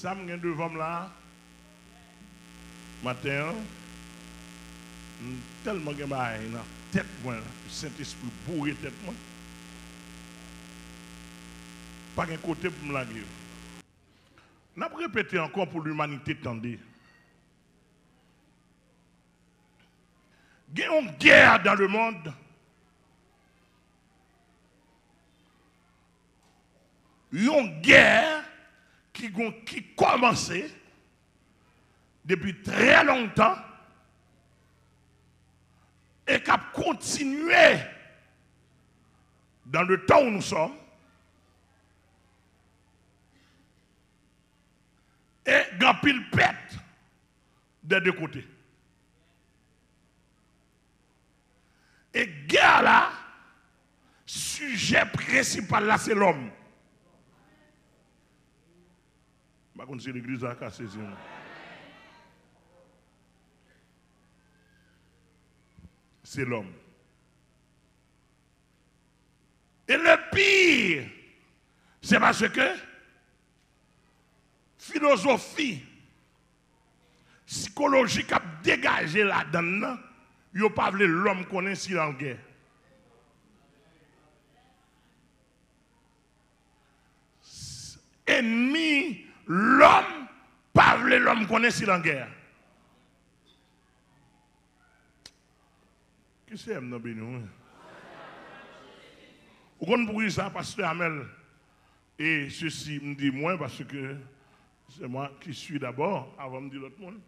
ça me devant là, matin, tellement que dans la tête, moi, le Saint-Esprit bourré tête, moi. Pas un côté pour me la guerre. On a répété encore pour l'humanité, tendez. Il y a une guerre dans le monde. Il y a une guerre qui commençait depuis très longtemps et qui a continué dans le temps où nous sommes. Et grand pile pète des deux côtés. Et guerre là, sujet principal là, c'est l'homme. Je ne sais pas si l'église a cassé. C'est l'homme. Et le pire, c'est parce que philosophie psychologique a dégagé là-dedans, il n'y a pas voulu l'homme connaître s'il est en guerre. Ennemi, l'homme, pas voulu l'homme connaître s'il est en guerre. Qui c'est M. Bénou? Vous comprenez ça, pasteur Amel? Et ceci me dit moi parce que c'est moi qui suis d'abord avant de dire l'autre monde.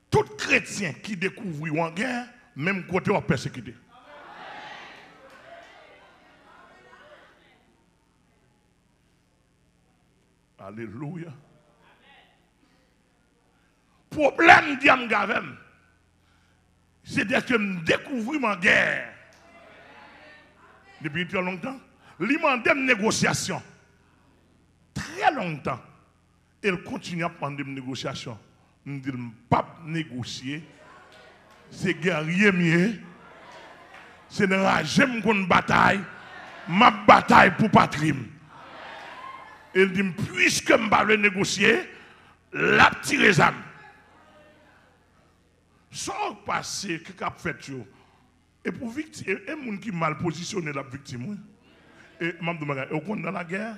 Tout chrétien qui découvre en guerre, même côté en persécuté. Alléluia. Problème d'Yam Gavem, c'est que je découvre en guerre. Depuis très longtemps, il m'a demandé une négociation. Très longtemps. Elle continue à prendre des négociations. Je ne dis pas négocier. C'est guerrier mieux. C'est de rager une bataille. Ma bataille pour patrie. Elle dit, puisque je ne vais pas négocier, la petite les âmes. Sans passer, qu'est-ce qu'a fait? Et pour victime, et les gens qui mal positionné la victime. Et je me dis, dans la guerre,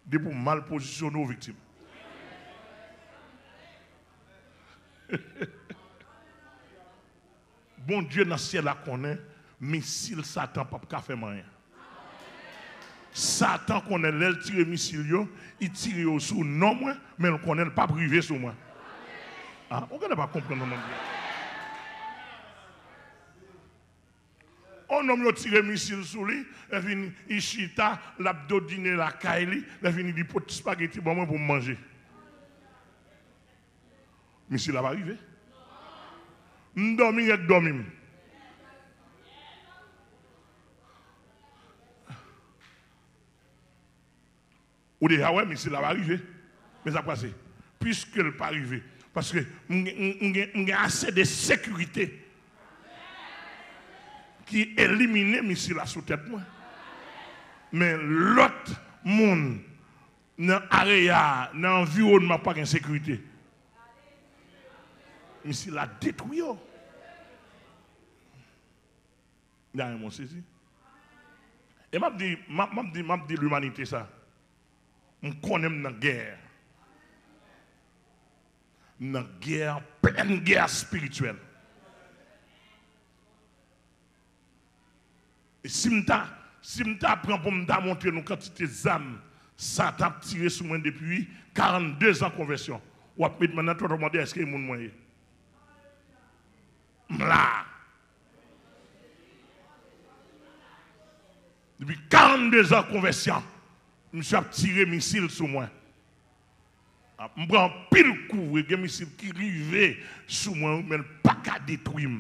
de pour mal positionner aux victimes. Bon Dieu dans le ciel la connaît, missile Satan pas faire rien. Satan connaît l'aile tire missile, il tire sur non moi, mais il connaît pas privé sur moi. Ah, on ne pas comprendre non. On homme tire missile sur lui, il finit Ishita, l'abdodine la kaili, il finit du pot de spaghetti pour moi pour manger. Missile va arriver. M'dormi et dormi. Ou déjà ouais, missile va arriver. Mais ça passe. Puisque elle pas arrivé parce que il assez de sécurité qui élimine missile là sous tête moi. Mais l'autre monde dans l'area, dans l'environnement pas de sécurité. Missile a détruit. Il y a un mot saisi. Et m'a dit l'humanité ça. On connaît dans la guerre. Dans la guerre, pleine guerre spirituelle. Et si je prends pour me montrer nos quantités d'âmes, Satan a tiré sur moi depuis 42 ans de conversion. Ou après maintenant, tout le monde est-ce qu'il y a un moyen? Là. Depuis 42 ans de conversion, je me suis tiré missile sur moi. Je prends pile coup, et des missiles qui arrivaient sur moi, mais pas qu'à détruire.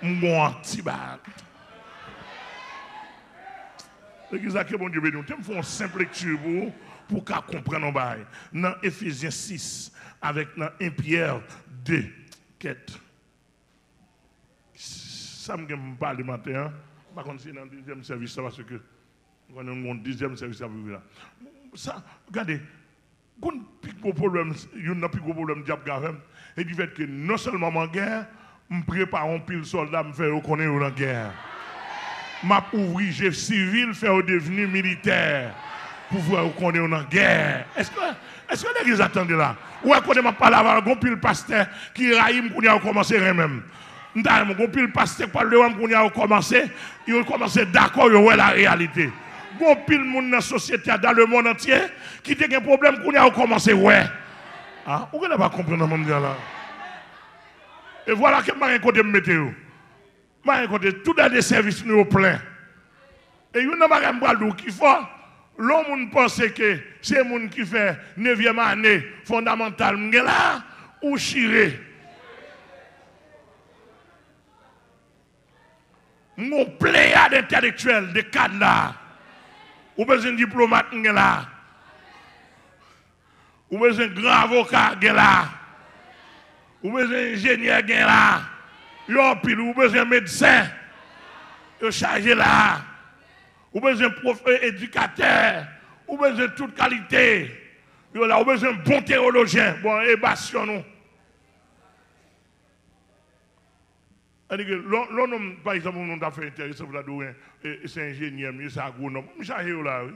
Je suis anti-balle. L'église a que bon Dieu béni. Je fais une simple lecture pour qu'on comprenne. Dans Ephésiens 6, avec 1 Pierre 2, quête. Ça me parle le matin. Par contre, c'est dans le deuxième service, parce que on a un deuxième service à vivre là. ça, regardez, il y a un plus gros problème diable et du fait que non seulement en guerre, je prépare un pile soldat, je fais reconnaître en guerre. Je ouvrier civil, faire devenir militaire pour voir qu'on est en guerre. Est-ce que les gens attendent là? Ou est-ce qu'on ne pas là avec un pile pasteur qui raïm qu'on a commencé même? Un pile pasteur qui a commencé, il a commencé d'accord avec la réalité. Un pile monde dans la société, dans le monde entier, qui a un problème qu'on a commencé, ouais. Ah, vous ne pas comprendre le monde là. Et voilà que je côté météo. Je côté tout dans des services nous plein. Et il y a un bras qui faut. L'homme pense que c'est le monde qui fait 9e année fondamentale là ou chiré. Mon pléiade intellectuel de cadre là. Ou besoin de diplomate là. Ou besoin de grand avocat là. Ou besoin d'ingénieur là. Ou besoin de médecin. Ou chargé là. Ou besoin de éducateur. Ou besoin de toute qualité. Ou besoin de bon théologien. Bon, et bastion nous. L'homme, par exemple, on a fait intéressant pour la douane, c'est ingénieur, c'est agronome. Je suis chargé là, oui.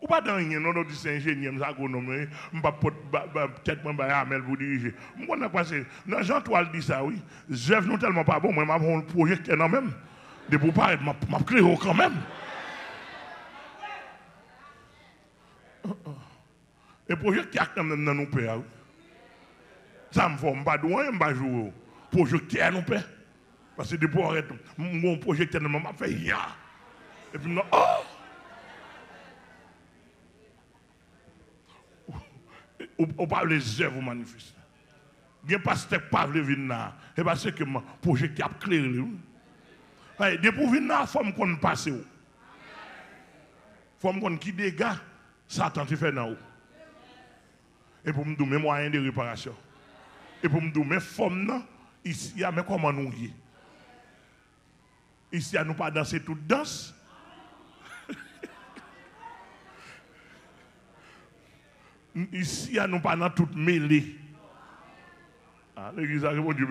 Ou pas dans rien, non, c'est ingénieur, c'est agronome. Je ne peux pas peut-être me pour diriger. Je ne sais pas si, dans Jean 3 dit ça, oui. Je ne tellement pas bon, moi, je vais un projecteur quand même. De pour paraître, je crée quand même. Et le projecteur quand même dans nos pays, ça me forme pas douane, je ne vais pas jouer. Projecteur nous paie. Parce que depuis arrête, mon projecteur ne m'a fait ya. Et puis, oh! On parle des œuvres manifestes. Il y a un pasteur qui parle de venir là. Et parce que mon projecteur a clairé. Depuis venir là, il faut qu'on passe. Il faut qu'on qui dégâts, Satan te fait dans. Et pour me donner moyens de réparation. Et pour me donner forme, ici, mais comment nous y? Ici, nous pas danser toute danse. Ici, nous pas dans toute mêlée. Ah, l'église a répondu,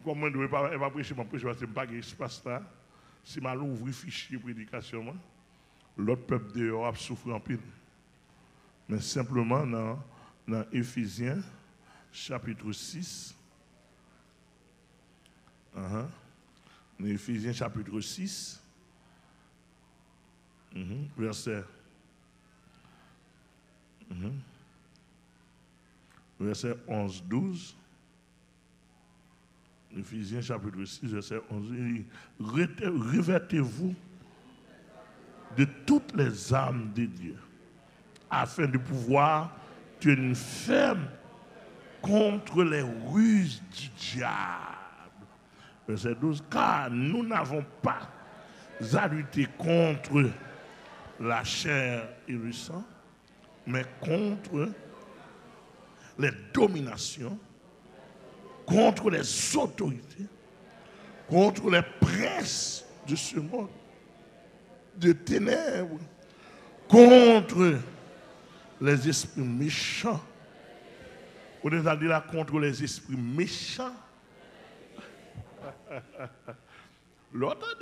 comment je ne vais pas prêcher, parce que je ne pas espace là. Si je ouvre le fichier de prédication, l'autre peuple dehors a souffert en pile. Mais simplement dans Éphésiens, chapitre 6. Dans Éphésiens, chapitre 6. Verset. Verset 11-12. Éphésiens chapitre 6, verset 11. Revêtez-vous de toutes les âmes de Dieu, afin de pouvoir tenir ferme contre les ruses du diable. Verset 12. Car nous n'avons pas à lutter contre la chair et le sang, mais contre les dominations, contre les autorités, contre les princes de ce monde, de ténèbres, contre les esprits méchants. On a dit là contre les esprits méchants. L'autre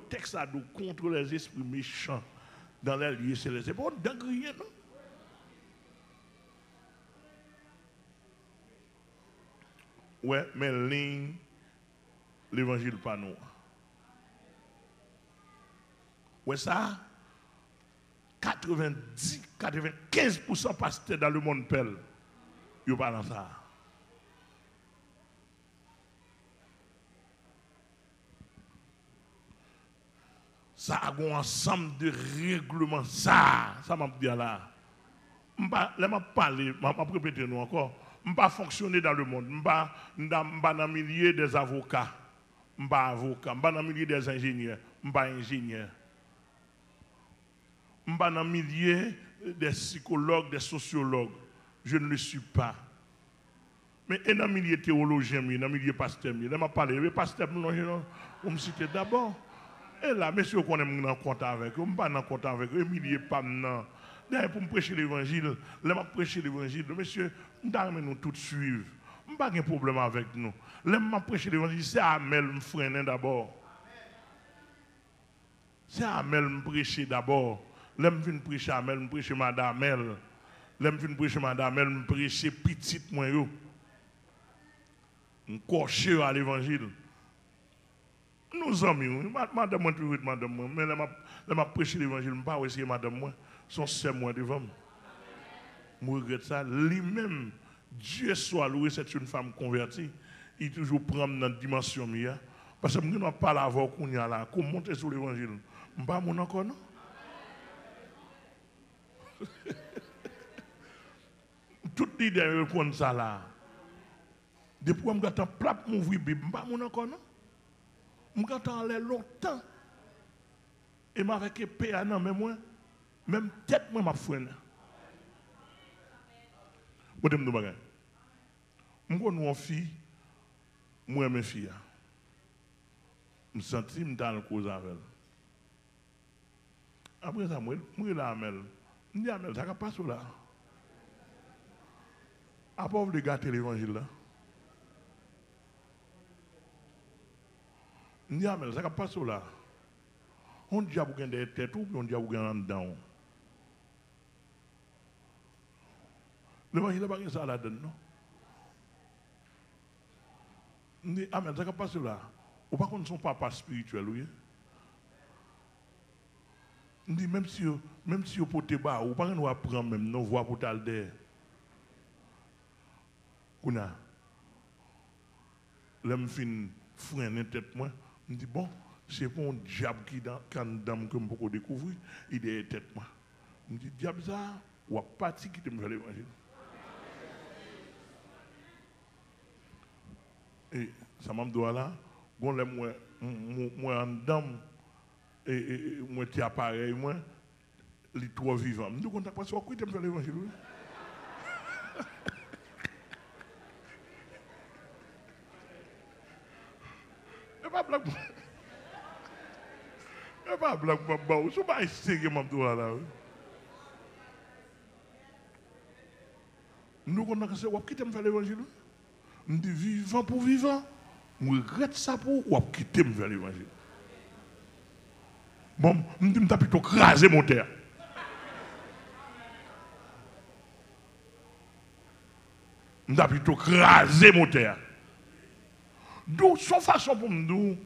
texte a dit contre les esprits méchants dans les lieux célestes. C'est pas d'agréer, non? Ouais, mais ligne, l'évangile pas nous. Ouais, ça, 95% pasteurs dans le monde pelle. Ils parlent dans ça. Ça a un ensemble de règlements. Ça m'a dit là. Je ne vais pas parler, je vais répéter nous encore. Je ne vais pas fonctionner dans le monde. Je ne vais pas dans le milieu des avocats. Je ne vais pas avocat. Je ne vais pas dans le milieu des ingénieurs. Je ne vais pas ingénieur. Je ne vais pas dans le milieu des psychologues, des sociologues. Je ne le suis pas. Mais dans le milieu théologien, dans le milieu pasteur, je ne vais pas parler. Le pasteur, on me cite d'abord. Et là, monsieur, qu'on est en contact avec eux, je ne suis pas en contact avec eux, Emilie pas maintenant. D'ailleurs, pour me prêcher l'évangile, là, je prêcher l'évangile, monsieur, nous tous suivre. Je n'ai pas de problème avec nous. Là, je prêcher l'évangile, c'est Amel me freiner d'abord. C'est Amel me prêcher d'abord. Là, je viens prêcher Amel, je prêcher Madame Amel. Là, je viens prêcher Madame Amel, je prêcher petite moi. Je coche à l'évangile. Nous amis, madame moi toujours madame moi, mais là m'a prêché l'évangile, je ne pas essayer madame moi, son sœur moi devant moi. Je regrette ça, lui-même Dieu soit loué, c'est une femme convertie, il toujours prend dans la dimension mia parce que je ne pas la voir qu'on y a là, qu'on monte sur l'évangile. Je ne pas mon encore non. Toute l'idée répond ça là. Depuis que je suis plat m'ouvrir Bible, je ne pas mon encore non. Je suis longtemps. Et je avec épée à mais moi, même tête, moi, je suis je suis nous bagay. Je suis une fille, moi, mes filles. Je me sens que je suis dans le cause avec elle. Après ça, je suis là, je dis, Amel, ça ne passe pas là. Après, vous gâter l'évangile là. Je dis, Amel, ça ne passe pas là. On dit à vous gagner des têtes ou on dit à vous gagner en dedans. L'évangile n'est pas ça là-dedans, non? Je dis, Amel, ça ne passe pas là. Ou pas qu'on son papa spirituel, oui? Je dis, même si vous pouvez bas, ou pas qu'on va prendre même nos voix pour t'alder. Kuna, l'homme fin freine tête moi, me dit bon, c'est pas un diable qui dans dame que je peux découvrir, il est tête moi. Me dit diable ça, ou a parti qui te me fait l'évangile. Et ça m'a dit là, bon là moi en dame et moi ti appareil moi, les trois vivants. Me dit qu'on t'a pas soit qui te me fait l'évangile. Pas blague. Pas blague, papa. Je ne pas essayer de là. Nous, on a dit, qui t'aime faire l'évangile? On dit, vivant pour vivant. Je regrette ça pour ou quitter me faire l'évangile. Bon, je dis, je plutôt craser mon terre. Je plutôt craser mon terre. Donc, son façon pour me dire,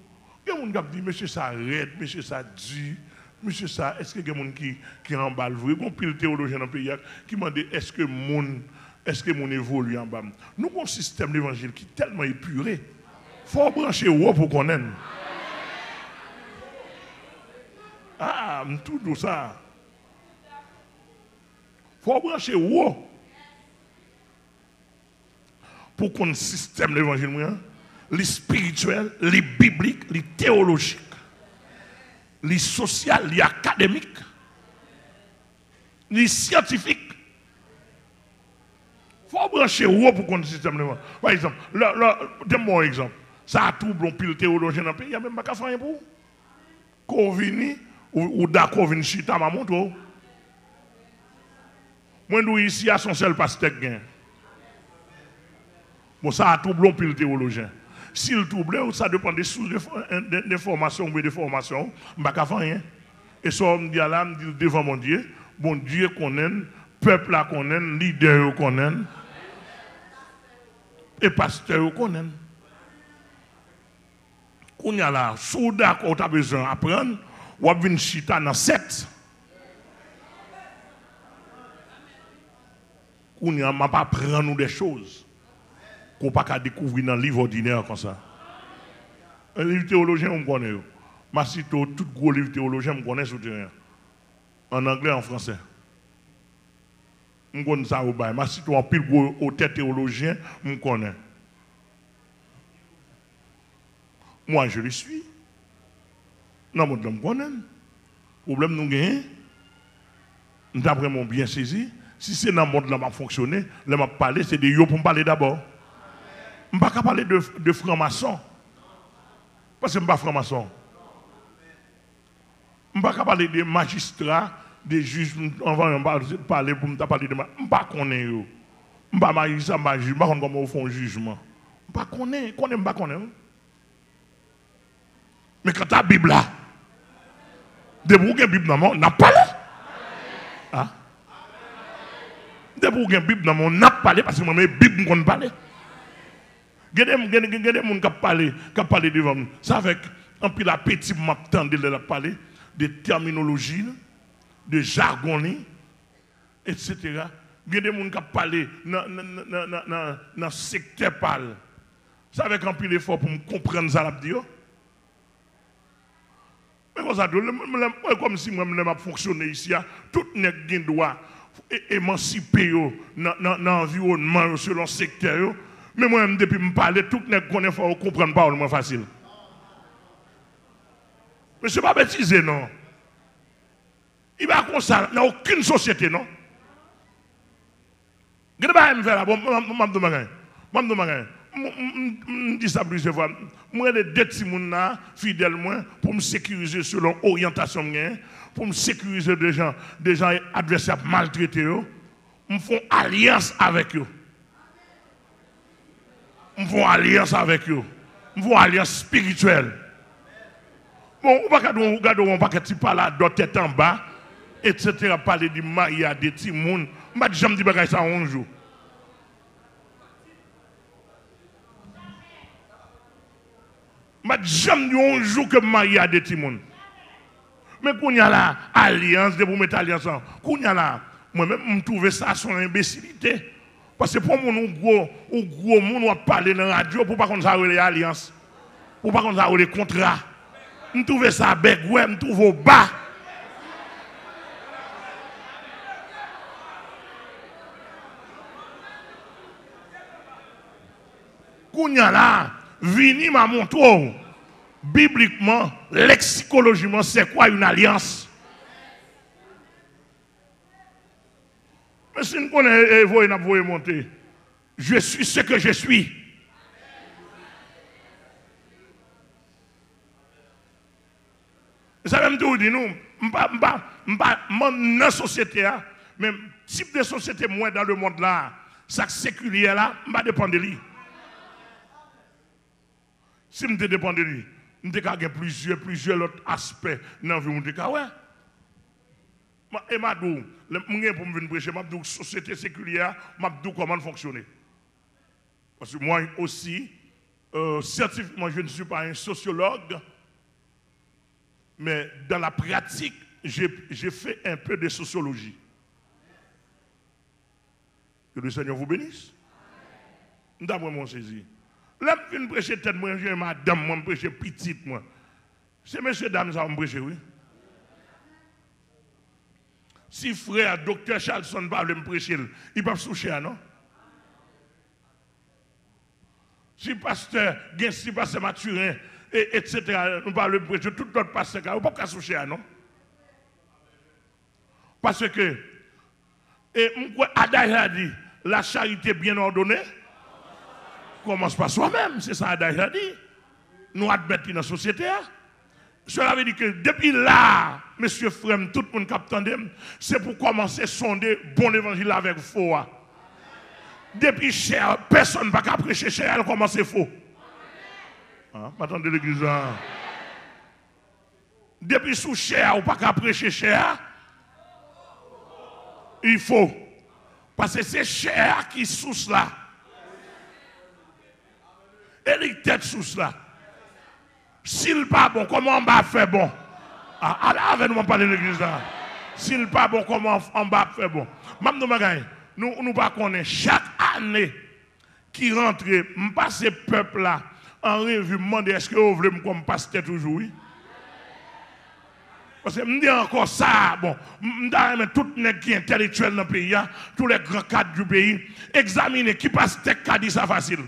il y a des gens qui disent, monsieur, ça arrête, monsieur, ça dit, monsieur, ça, est-ce qu'il y a des gens qui emballe vrai? Il y a pile théologien dans le pays qui m'a dit, est-ce que mon évolue en bas? Nous avons un système d'évangile qui est tellement épuré. Il faut brancher haut pour qu'on aime. Ah, tout ça. Il faut brancher haut pour qu'on ait un système d'évangile. Les spirituels, les bibliques, les théologiques, les social, les académiques, les scientifiques. Il faut brancher haut pour qu'on ait un système d'évangile. Par exemple, donne-moi un exemple. Ça a tout bon pile théologien dans le pays, il n'y a même pas qu'à faire un pour. Corvini ou d'accord vini chita m'a montré. Moi nous ici à son seul pasteur gain. Bon ça a tout bon pile théologien. S'il trouble, ça dépend des sources de formation ou de formation, je ne vais pas faire rien. Et ça, on me dit là, me dit devant mon Dieu connaît, peuple là connaît, leader connaît, et pasteur connaît. Quand il y a là, sous d'accord, tu as besoin d'apprendre, ou venir chita dans 7. Quand il y a, je ne vais pas prendre des choses qu'on ne peut pas découvrir dans le livre ordinaire comme ça. Un livre théologien, on me connaît. Je cite tout gros livre théologien, je me connais sur le terrain. En anglais, en français. Je connais ça au bail. Je cite un pile gros auteur théologien, je me connais. Moi, je le suis. Non, je me connais. Le problème, nous gagnons. Nous avons vraiment bien saisi. Si c'est dans le monde là, je fonctionner, là, je parler, c'est des yo pour me parler d'abord. Je ne peux pas parler de franc-maçon. Parce que je ne suis pas franc-maçon. ne peux pas parler des magistrats, des juges, on va parler pour me parler de moi. Je ne pas connais pas. Je ne pas magistrat, je ne sais pas comment ils font un jugement. Je ne pas connais, je pas connais. Mais quand tu as la Bible là, de vous la Bible dans mon, n'a pas parlé. Ah. De vous la Bible dans mon, n'a pas parlé parce que moi la Bible ne parle pas. Il y a des gens qui parlent devant nous. Ça avec un peu l'appétit pour m'attendre de parler de terminologie, de jargon, etc. Il y a des gens qui parlent dans le secteur parle. Ça avec un peu l'effort pour me comprendre ça. Mais comme si moi je fonctionner ici, tout n'est pas droit émanciper dans l'environnement selon le secteur. Mais moi, depuis que je parle, tout le monde faut comprendre pas moins facile. Mais ce n'est pas bêtise, non. Il va comme ça, dans aucune société, non. Je ne vais pas me faire là, je dis ça plusieurs fois. Moi, les deux petits gens fidèlement pour me sécuriser selon l'orientation, pour me sécuriser des gens adversaires maltraités, me font alliance avec eux. Nous faisons alliance avec eux. Nous faisons alliance spirituelle. Bon, on ne va pas parler de tête en bas, etc. Parler du mariage, des petits gens. Je ne vais jamais dire ça un jour. Je ne vais jamais dire un jour que je mariage des petits gens. Mais quand il y a la alliance, de vous mettre alliance, quand il y a la, moi-même, je trouve ça son imbécilité. Parce que pour mon gros monde on parler dans la radio pour pas qu'on ça les alliances. Pour pas qu'on ça les contrats. Je trouve ça bête, ouais, je trouve bas. Kounya là, vini m'a montré bibliquement, lexicologiquement, c'est quoi une alliance? Mais si nous connaissons, monter, je suis ce que je suis. Ça veut dire, nous, dans la société, même type de société, moi, dans le monde là, ça séculier là, je ne dépend de lui. Si je dépend de lui, je vais plusieurs autres aspects dans la vie. Ouais. Et je dis, pour me venir prêcher, je dis, société séculière, je dis comment fonctionner. Parce que moi aussi, scientifiquement, je ne suis pas un sociologue, mais dans la pratique, j'ai fait un peu de sociologie. Que le Seigneur vous bénisse. D'après mon saisi. Là, je viens prêcher tête, moi, je madame, moi, je prêcher petite, moi. C'est monsieur, dame, ça va me prêcher, oui. Si frère, docteur Charlson, va me prêcher, il peut se toucher, non? Si pasteur, si pasteur Mathurin, etc., nous parlons de prêcher, tout notre pasteur, il ne peut pas se toucher, non? Parce que, et Adage a dit, la charité bien ordonnée commence par soi-même, c'est ça Adage a dit. Nous admettons dans la société. Cela veut dire que depuis là, monsieur Frem, tout le monde capte, c'est pour commencer à sonder bon évangile avec faux. Depuis cher, personne ne va pas prêcher cher, elle commence faux. Attendez l'église. Depuis sous cher, ou pas prêcher cher, il faut. Parce que c'est cher qui sous là. Et les têtes sous là. S'il pas bon, comment on va faire bon? Avec nous, on parle de l'église là. S'il pas bon, comment on va faire bon? Nous ne pas connaître chaque année qui rentre, je passe ce peuple là en revue, me demander est-ce que vous voulez me comme pasteur toujours? Oui? Parce que je dis encore ça, bon, je dis tout les qui intellectuels dans le pays, tous les grands cadres du pays, examiner qui passe tes cas dit ça facile.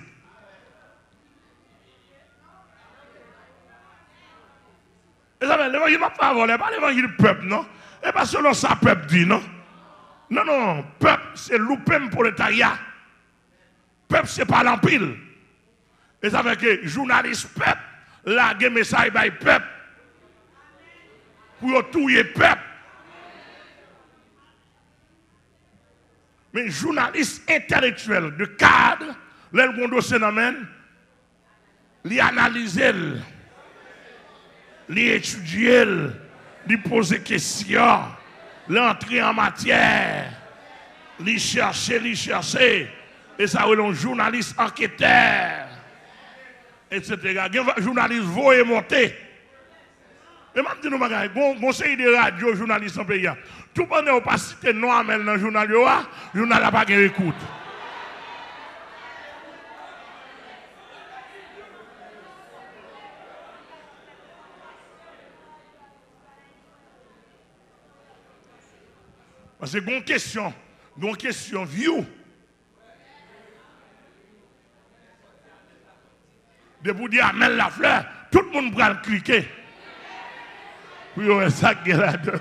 L'évangile n'a pas volé, pas l'évangile du peuple, non? Et pas selon ça, peuple dit, non? Non, non, peuple, c'est loupem prolétariat. Peuple, c'est pas l'empile. Et ça fait que journaliste peuple, la message by peuple. pour tuer le peuple. Mais journalistes intellectuels de cadre, les dossiers les analyser, les étudier, les poser des questions, les entrer en matière, les chercher. Et ça, c'est un journaliste enquêteur, etc. Les journalistes vont et monter. Et même si nous avons un conseil de radio journalistes en pays, tout le monde n'a pas cité non dans le journal, le journal n'a pas d'écoute. Parce que une question view. De vous dire amène la fleur, tout le monde va le cliquer. Puis on ça qui est là-dedans.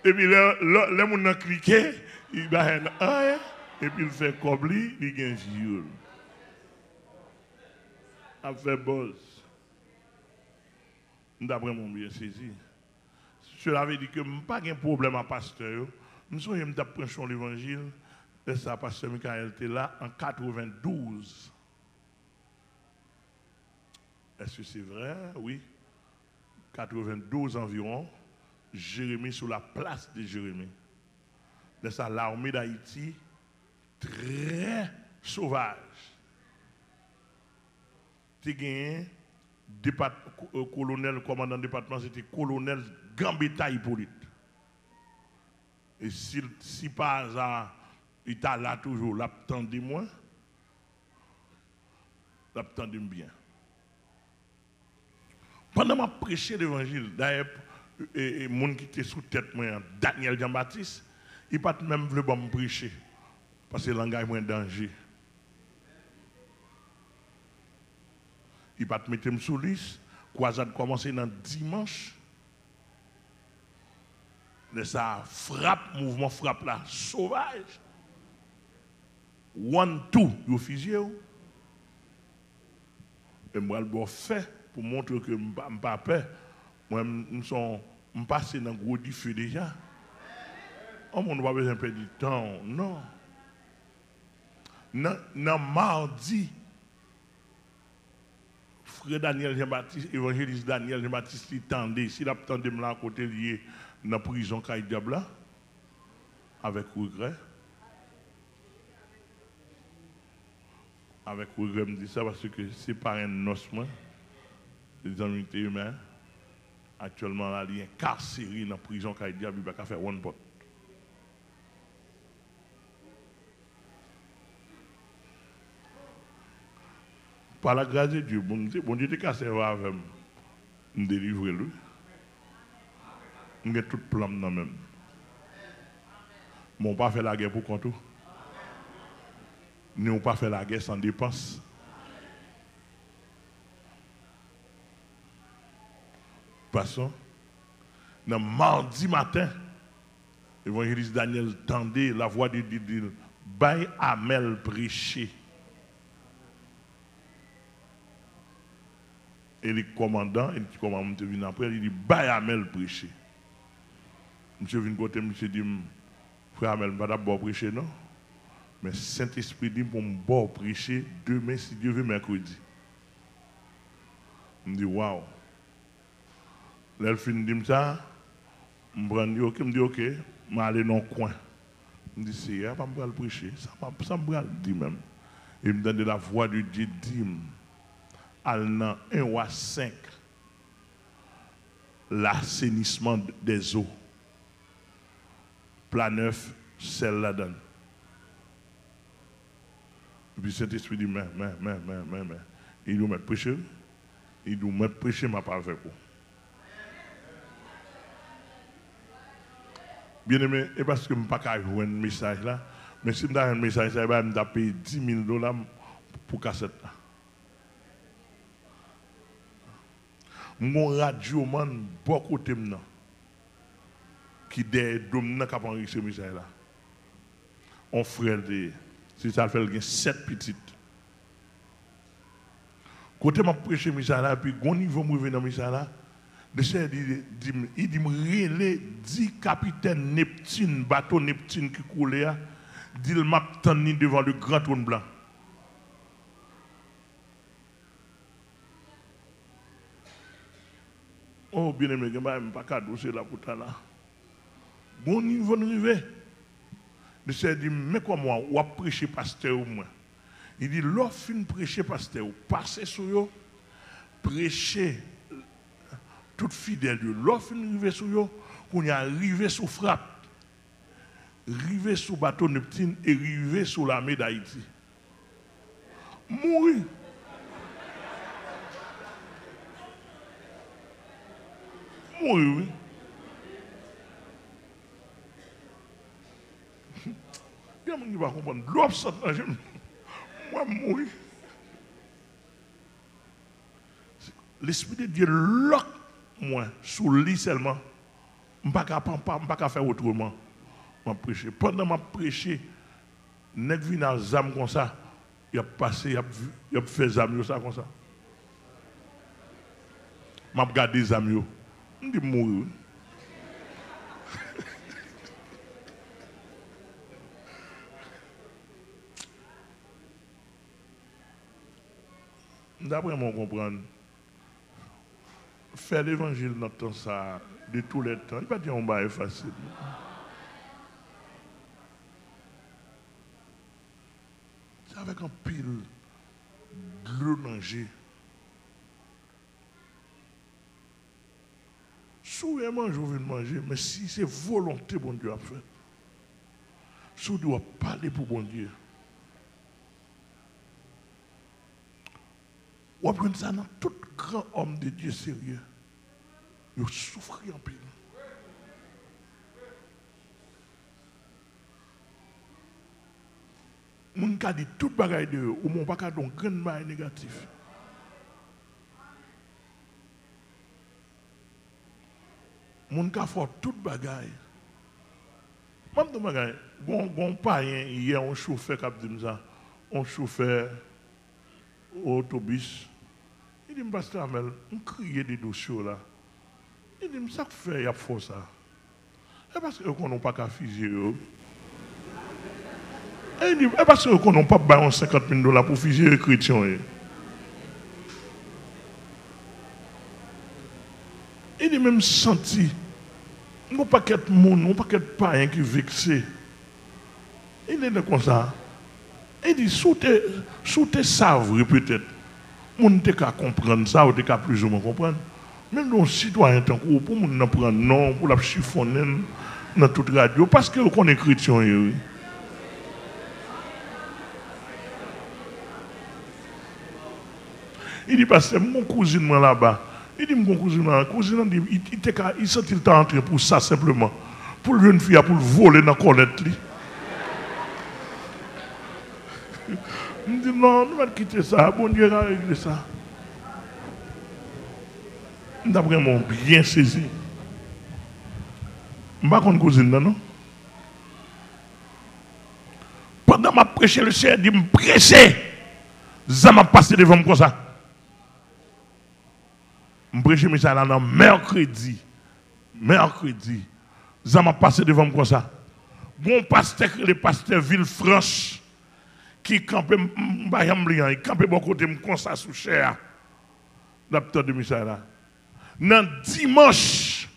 Et puis le monde a cliqué, il va un et puis il fait comme lui, il gagne jour. Il fait boss. D'après mon bien saisi. Cela veut dire que je n'ai pas de problème à pasteur. Je suis prêché l'évangile. Et ça, pasteur Michael était là en 92. Est-ce que c'est vrai? Oui. 92 environ. Jérémie sur la place de Jérémie. De ça, l'armée d'Haïti, très sauvage. Tu as gagné, colonel, commandant de département, c'était colonel Gambetta Hippolyte. Et si par hasard, il est là toujours, l'attendez moi, l'attendez bien. Pendant que je prêchais l'évangile, d'ailleurs, les gens qui étaient sous tête, moi, Daniel Jean-Baptiste, il n'a pas même voulu me prêcher. Parce que le langage est en danger. Il n'a pas mettre sous liste. Croisade commencé dans dimanche. Mais ça frappe, mouvement frappe là, sauvage. One, two, il fusillé. Et moi, je fait pour montrer que je ne suis pas peur. Moi, je passe dans un gros feu déjà. On n'a pas besoin de perdre du temps. Non. Dans mardi, frère Daniel Jean-Baptiste, évangéliste Daniel Jean-Baptiste, il tendait. S'il a tendu là à côté lié dans la prison Caille Diabla, avec regret. Avec regret, je dis ça parce que c'est pas un noce, les amis humains. Actuellement, là, il est incarcéré dans la prison Caille Diabla, il va faire one pot. Par la grâce de Dieu, bon Dieu te casse avec me délivrer lui. On a tout plan dans même. Mais on pas fait la guerre pour compte. Nous on pas fait la guerre sans dépense. Passons. Dans mardi matin, l'évangéliste Daniel tendait la voix de Dieu. Bail Amel prêcher. Et le commandant, vient après, il dit, Baye Amel prêcher. Monsieur vient côté, monsieur dit, frère Amel, je ne vais pas prêcher, non? Mais Saint-Esprit dit, pour me prêcher demain, si Dieu veut, mercredi. Je me dis, waouh. Là, il finit de dire ça, je me dis, ok, je vais aller dans le coin. Je me dis, c'est, je ne vais pas prêcher, ça me va le dire même. Il me donne la voix de Dieu, dit, al 1 ou 5, l'assainissement des eaux. Plat neuf, celle là-dedans. Et puis Saint-Esprit dit, mais. Il nous met prêcher. Il nous met prêcher, ma pas avec vous. Bien aimé, et parce que je ne peux pas jouer un message là, mais si je donne un message, je vais payer $10,000 pour cassette là. Mon radio man beaucoup de temps qui des domina qui ont ce message là. On frère de si ça fait 7 petites. Côté m'a prêcher message là puis gon niveau moi dans message là, Le chef il dit, relais 10 capitaines Neptune, bateau Neptune qui coulait, dit il m'a tenu devant le grand trône blanc. Oh, bien aimé, je ne vais pas cadeau, c'est là pour ta là. Bon niveau de arriver. Le chef dit, mais quoi moi, ou a prêché pasteur ou moi? Il dit, l'offre fin prêcher pasteur, ou passer sur eux, prêcher tout fidèle, l'offre fin arriver sur eux, qu'on y arrivé sous frappe, arrivé sous bateau Neptune et arrivé sous l'armée d'Haïti. Mourir. Mourir, oui. Il y a des gens qui ne vont pas comprendre. L'offre sort dans le moi, mourir. L'Esprit de Dieu lock moi sous lui seulement. Je ne peux pas faire autrement. Je prêcher. Pendant que je prêche, net vient dans les âmes comme ça, il a passé, il a fait les âmes comme ça. Je regarde les âmes. Je dis mourir. D'après moi, comprendre, faire l'évangile dans temps ça, de tous les temps, il ne va pas dire qu'on va être facile. C'est avec un pile de l'eau manger. Souvent, je veux manger, mais si c'est volonté, bon Dieu a fait. Si on doit parler pour bon Dieu. On apprend ça dans tout grand homme de Dieu sérieux. Il souffre en pile. Mon cas dit toute bagaille de eux, ou mon pas donc grand bagaille négatif. Mon cas fait toute bagaille. Même de bagaille, bon païen hier un chauffeur qui a dit ça, un chauffeur autobus. Il dit, pasteur Amel, on crie des dossiers là. Il dit, ça fait, il y a fait ça. Et parce qu'on n'a pas qu'à figer. Et il dit, et parce qu'on n'a pas 50 000 $ pour figer les chrétiens. Il dit, même senti, on n'a pas qu'être monde, on n'a pas qu'être païen qui vexé. Il est comme ça. Il dit, sous tes savres peut-être. On ne peut pas comprendre ça, ou pas plus ou moins comprendre. Même nos citoyens, pour nous prendre non, pour la chiffonner dans toute radio, parce que qu'on est chrétien. Oui. Il dit, parce que mon cousin là-bas, il dit, mon cousin, il sentit le temps entrer pour ça simplement. Pour une fille, pour le voler dans la colette. Je dis non, nous allons quitter ça. Bon Dieu a réglé ça. Nous avons vraiment bien saisi. Je ne sais pas si cousine, non? Pendant que je prêchais, le Seigneur dit, me prêcher. Ça m'a passé devant moi comme ça. Je prêchais, mais ça là, mercredi. Mercredi. Ça m'a passé devant moi comme ça. Bon pasteur, le pasteur Villefranche, qui campait, il campait beaucoup côté comme ça sous chair. L'apôtre de Michel là. Dans dimanche,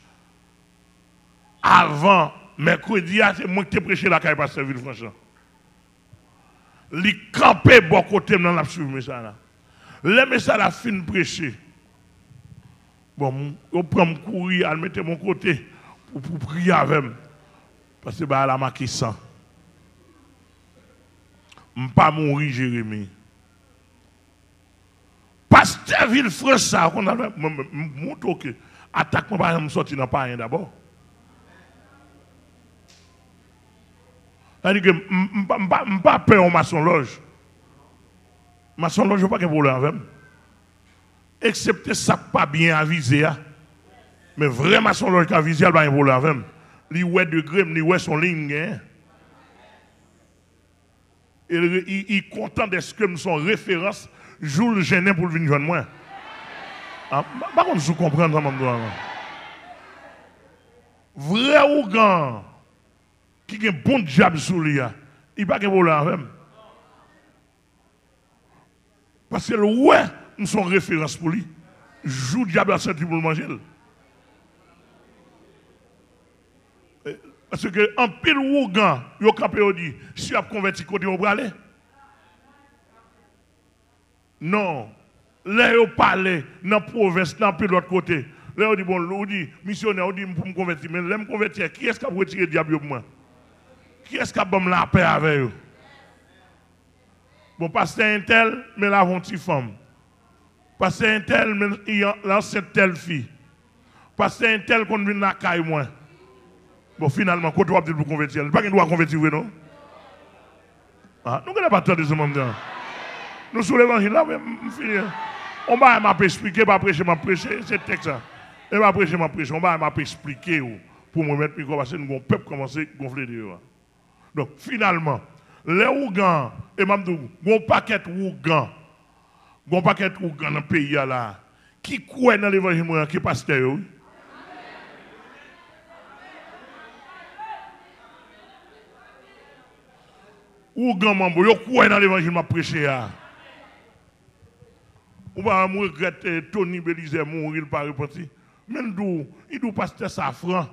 avant mercredi, c'est moi qui ai prêché la caille pasteur Villefranche. Il campait beaucoup côté dans la suivi Michel là. Le message a fini de prêcher. Bon, je prends mon courir, je mettre mon côté pour prier avec moi. Parce que la marqué sang. Je ne pas mourir, Jérémie. Pasteur Villefranche, ça, qu'on a montré que attaque moi pas me sortir dans pas d'abord. C'est-à-dire que je ne pas peur en maçon loge. Maçon loge, je n'ai pas de problème avec. Excepté ça pas bien avisé. Mais vraiment maçon loge qui a avisé, il n'y a pas de problème avec. Li ouais degré, li ouais son ligne. Il est content d'être que son référence, Jules Genet pour venir joindre moi. Par contre, je comprends ça, maman. Vrai Ougan qui a un bon diable sous lui, il n'y a pas de problème. Parce que le ouais, nous sommes référence pour lui. Joue diable à sortir pour le manger. Parce que en pile Ougan, il a dit, si tu as converti côté au aller. Non. Là, ils parlent dans la province, dans l'autre côté. Là, on dit, bon, on dit, missionnaire, on dit, pour me convertir. Mais là, me convertir, qui est-ce qui a retiré le diable pour moi? Qui est-ce qui a bon la paix avec eux? Bon, pasteur un tel, mais là, on petite femme. Pasteur un tel, mais il y a l'ancienne telle fille. Pasteur un tel, qu'on vient dans la caille, moi. Bon, finalement, quand on va dire pour convertir, il n'y a pas qu'il doit convertir, non? Ah, nous n'avons pas tant de ce moment-là. Nous, sur l'évangile, là, on finit. On va m'expliquer, pas prêcher, c'est texte ça. Et va prêcher, on va m'expliquer pour me mettre micro parce que nous avons peuple commencer à gonfler dehors. Donc finalement, les Ougans, et Mamdou, un paquet Ougans, un paquet Ougans dans le pays là, qui croit dans l'évangile, qui est pasteur. Ougans, mambo, yo croit dans l'évangile, m'a prêché. On va regretter Tony Belize mourir par repenti. Même d'où, il doit passer Safran.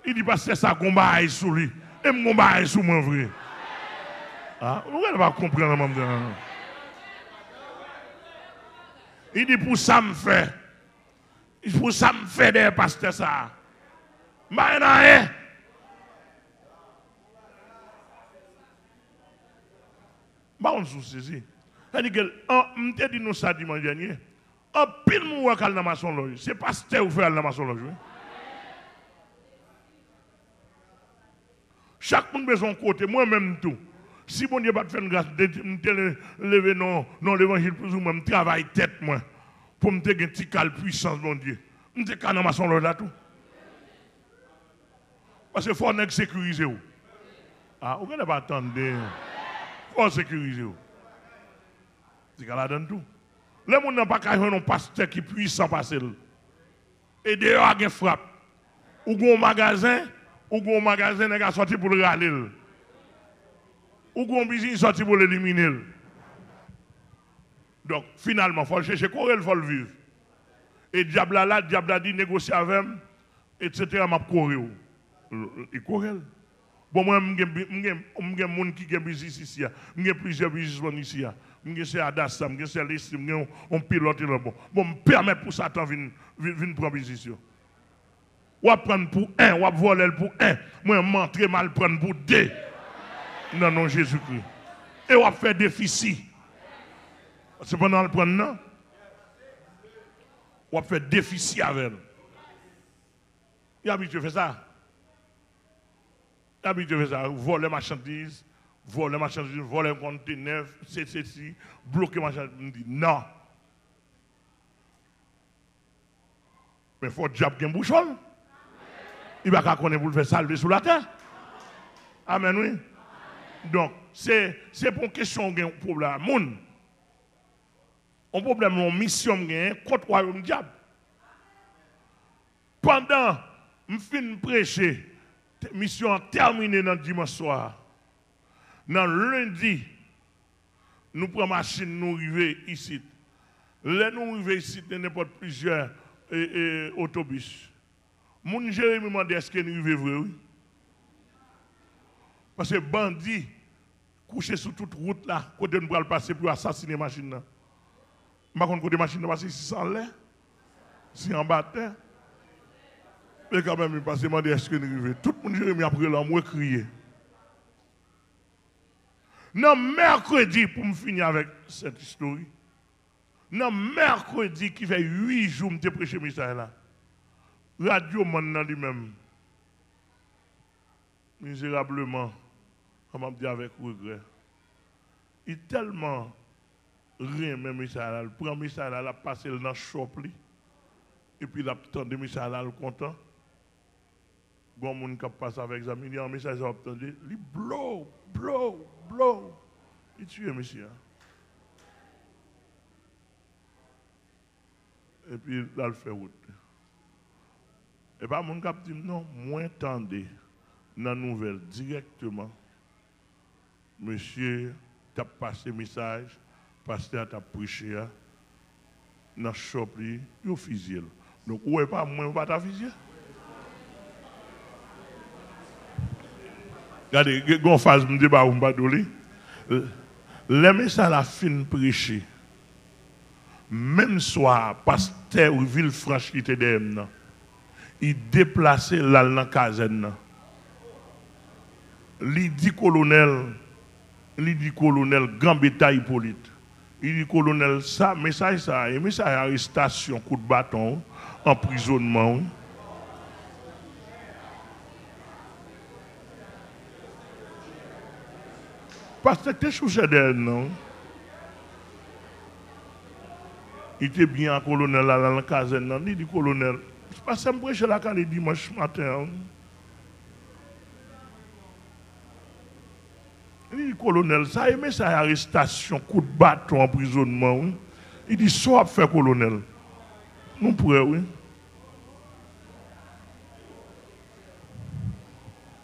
Il dit passer ça combat sur lui. Et mon combat sur moi vrai. Ah, vous ne pas comprendre maman. Il dit pour ça me fait. Pour ça me fait des pasteurs ça. Mais non, on se saisit. C'est-à-dire que, on te dit nous ça dimanche dernier, en pile moun dans la maçonnerie, c'est pasteur ou fait dans la maçonnerie. Chaque monde a son côté, moi-même tout. Si mon Dieu va te faire une grâce, de lever non l'évangile plus ou moins, je travaille tête moi, pour me faire un petit cal puissance, mon Dieu. Je me dis dans la maçonnerie là tout. Parce qu'il faut sécuriser. Ah, vous ne pas attendre. Il faut sécuriser. C'est qu'elle a donné tout. Les gens n'ont pas qu'à avoir un pasteur qui puisse s'en passer. Et dehors, il y a une frappe. Ou un magasin, il a sorti pour le râler. Ou un business sorti pour l'éliminer. Donc, finalement, il faut le chercher, il faut le vivre. Et diable là, diable a dit, négocier avec moi, etc. m'a courir. Il courir. Bon, moi, je suis des gens qui ont business ici. Je plusieurs business ici. Je suis à Dassa, je suis à l'estime, je suis pilote. Bon, me permettre pour Satan de venir prendre business. Ou à prendre pour un, ou à voler pour un. Moi, je m'entraîne mal prendre pour deux. Non, non, Jésus-Christ. Et on fait déficit. C'est pendant le prendre, non? On fait déficit avec elle. Il y a habitué à faire ça. Il y a habitué à faire ça. Voler marchandises, voler un conteneur, c'est ceci, bloquer marchandises. Non. Mais il faut diable qui bouchon. Il va pas connaître pour le faire salver sous la terre. Amen, oui. Donc, c'est pour une question de problème. Un problème, une mission contre le royaume diable. Pendant que je finis de prêcher, mission terminée dans le dimanche soir. Dans lundi, nous prenons la machine, nous arrivons ici. Là, nous arrivons ici, nous n'importe plusieurs autobus. Mon Jérémy m'a dit est-ce que nous arrivons vrai, oui? Parce que bandits couchés sur toute route là, côté nous allons passer pour assassiner la machine là. Par contre, côté machine passer si sans l'air, si en bataille. Mais quand même, il passe demander est-ce que nous arrivons. Tout le monde Jérémy après là, moi crier. Non, mercredi, pour me finir avec cette histoire, non, mercredi qui fait 8 jours que je prêché le message là, radio maintenant lui-même, misérablement, on m'a dit avec regret, il est tellement rien, même message là, il prend le message là, il passe dans le shop, et puis il attend le message là, il est content. Quand on passe avec les amis, il y a un message à obtenir, il blow. Il tue, monsieur. Et puis là, il fait route. Et pas mon cap dit non, moins tendez dans la nouvelle directement. Monsieur, tu as passé message, pasteur t'a prêché, dans le shop, il a fusillé. Donc, où est pas moins, pas ta fusillé? Regardez, quand phase me débat ou pas dolé. Les messages la fin prêcher. Même soir, pasteur ou Villefranche qui était derrière, il déplaçait là dans la caserne. Il dit colonel Gambetta Hippolyte. Il dit colonel ça, message ça, et message arrestation, coup de bâton, emprisonnement. Parce que tu es chouché derrière, non? Il était bien colonel là dans la caserne. Il dit colonel, je passe un prêcher la calle dimanche matin. Il dit colonel, ça aimé ça arrestation, coup de bâton, emprisonnement. Il dit soit fait colonel. Nous pourrions, oui.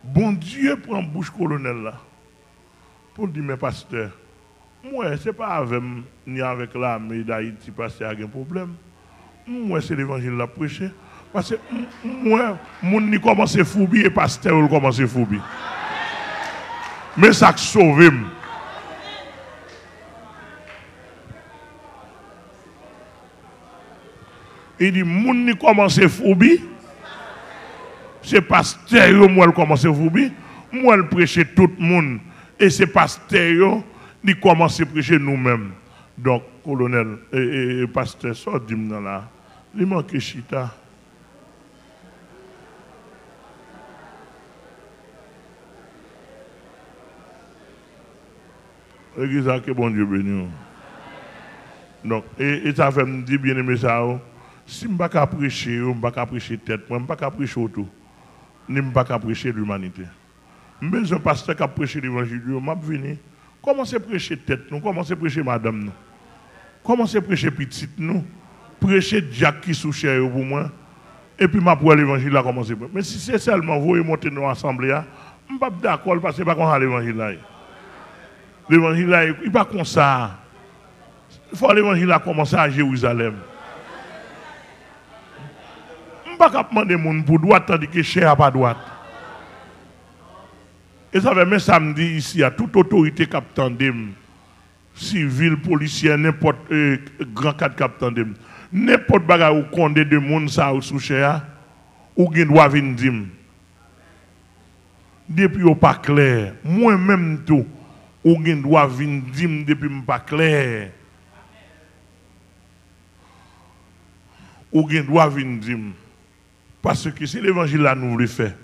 Bon Dieu prend bouche colonel là. Pour dire mes pasteurs, moi, ce n'est pas avec ni avec l'armée d'Haïti parce qu'il y a un problème. Moi, c'est l'évangile la prêcher. Parce que moi, mon ni commence à foubi et pasteur ou commence à foubi. Mais ça sauve. Il dit, mon ni commence à foubi. C'est pasteur moi qui commence à foubi. Moi, je prêche tout le monde. Et c'est pasteur qui commence à prêcher nous-mêmes. Donc, colonel et pasteur, ça dit là. Il manque chita. L'église a que bon Dieu béni. Donc, et ça fait me dire bien aimé ça. Si je ne peux pas prêcher, je ne peux pas prêcher tête, je ne peux pas prêcher autour. Je ne peux pas prêcher l'humanité. Mais un pasteur qui a prêché l'évangile, je vais venir. Commencez à prêcher tête, nous, commencez à prêcher madame, nous. Commencez à prêcher petite, nous. Prêcher Jack qui sous cher pour moi. Et puis, ma pour l'évangile, là, commencez. Mais si c'est seulement vous et monter dans l'assemblée, je ne suis pas d'accord parce que ce n'est pas comme l'évangile là. L'évangile là, il n'est pas comme ça. Il faut l'évangile là commencer à Jérusalem. Je ne peux pas demander les gens pour droite tandis que cher pas droite. Et ça fait même samedi ici, à toute autorité qui attendem, civil, policier, n'importe grand cadre qui attendem, n'importe bagarre ou condé de monde ça ou sous cher, ou gen doit venir dire. Depuis ou pas clair, moi-même tout, ou gen doit venir dire depuis pas clair. Ou gen doit venir dire. Parce que c'est l'évangile là nous voulons faire.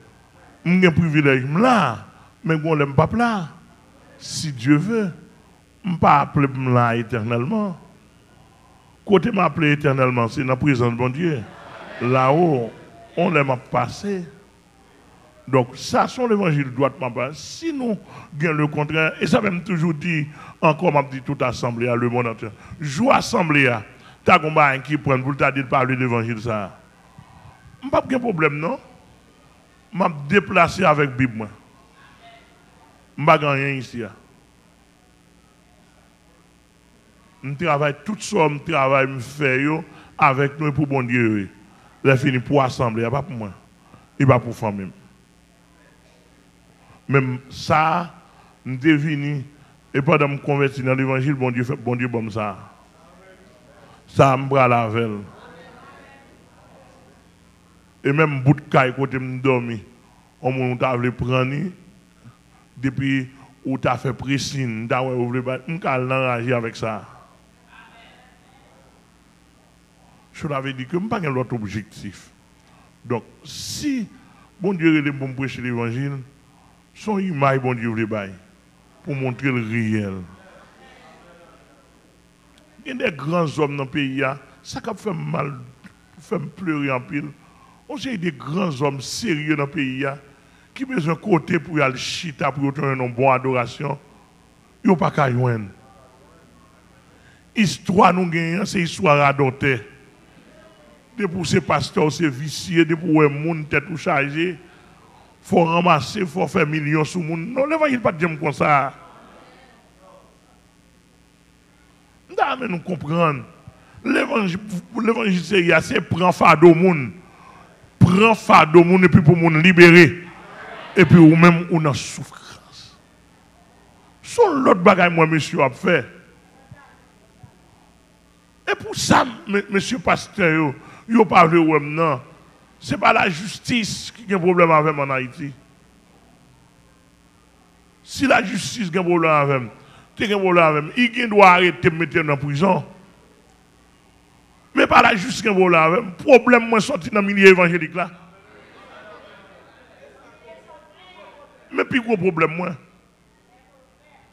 Nous avons un privilège là. Mais on ne l'aime pas là. Si Dieu veut, je ne peux pas appeler là éternellement. Côté m'appeler éternellement, c'est dans la présence de bon Dieu. Là-haut, on l'aime passer. Donc, ça, c'est l'évangile doit pas. Si nous gagnons le contraire, et ça même toujours dit, encore m'a dit toute assemblée, le monde entier. Joue assemblée, tu as un qui prend pour te dire de parler de l'évangile ça. Je n'ai pas de problème, non? Je m'ai déplacé avec la Bible. Je ne vais rien ici. Je travaille tout ça, je travaille, je fais avec nous pour bon Dieu. Je fini pour assembler, pas pour moi. Il pas pour famille. Même ça, je devine, et pendant que je me convertis dans l'évangile, bon Dieu fait bon Dieu comme ça. Ça me bras la velle. Et même bout de caille côté me dormi, on t'a voulu prendre depuis où tu as fait pressing, tu as voulu battre, on t'a enragé avec ça. Je l'avais dit que je n'ai pas l'autre objectif. Donc, si bon Dieu est bon prêcher l'évangile, son image bon Dieu veut pour montrer le réel. Il y a des grands hommes dans le pays, ça fait mal, fait pleurer en pile. On sait des grands hommes sérieux dans le pays qui ont besoin de côté pour aller chita pour avoir une bonne adoration. Ils n'ont pas qu'à joindre. Histoire nous gagnons, c'est histoire adoptée. De pour ces pasteurs, c'est vicieux, de pour les gens tête ou chargé, il faut ramasser, il faut faire millions sur le monde. Non, l'évangile pas dire comme ça. Mais nous comprenons. L'évangile, c'est prendre fardeau au monde. Prends fardeau au monde et puis pour le monde libérer. Et puis ou même on a souffrance. Son l'autre bagaille, moi, monsieur, a fait. Et pour ça, monsieur pasteur, il pas vu non. Ce n'est pas la justice qui a un problème avec en Haïti. Si la justice a un problème avec il doit arrêter de mettre dans la prison. Mais pas la justice qui a un problème avec le problème, moi, sorti dans le milieu évangélique là. Mais puis, gros problème, moi.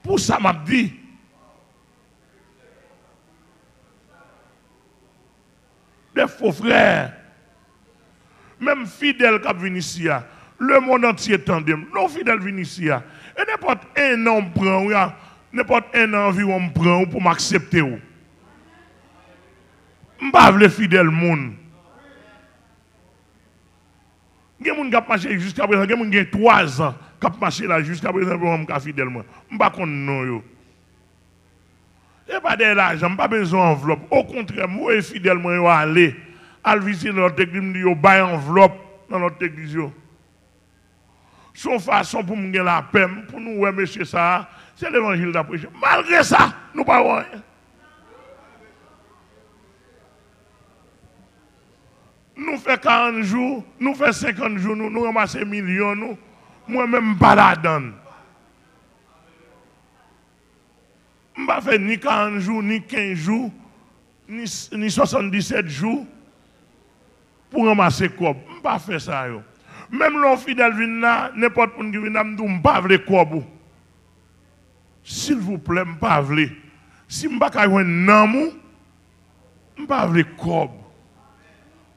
Pour ça, m'a dit. Des faux frères. Même fidèles qui viennent ici, le monde entier tandem. Nos fidèles viennent ici. Et n'importe un an prend, n'importe un an environ prend pour m'accepter. Je ne veux pas les fidèles monde. Il y a des gens qui marché jusqu'à présent, il y a des gens qui ont 3 ans qui ont marché là jusqu'à présent pour me fidèle. Je ne veux pas qu'on non. Et pas de l'argent, je n'ai pas besoin d'enveloppe. Au contraire, moi, fidèlement, je vais aller visiter notre église, je vais faire une enveloppe dans notre église. Son façon pour me gagner la paix, pour nous, ouais, monsieur, ça, c'est l'évangile d'après. Malgré ça, nous ne parlons rien. Nous faisons 40 jours, nous faisons 50 jours, nous ramassons millions, nous. Moi-même, pas la donne. Je ne vais pas faire ni 40 jours, ni 15 jours, ni 77 jours pour ramasser corps. Je ne vais pas faire ça. Même l'on fidèle vient là, n'importe qui vient là, je ne vais pas faire corps. S'il vous plaît, je ne vais pas faire. Si je ne vais pas faire un amour, je ne vais pas faire corps.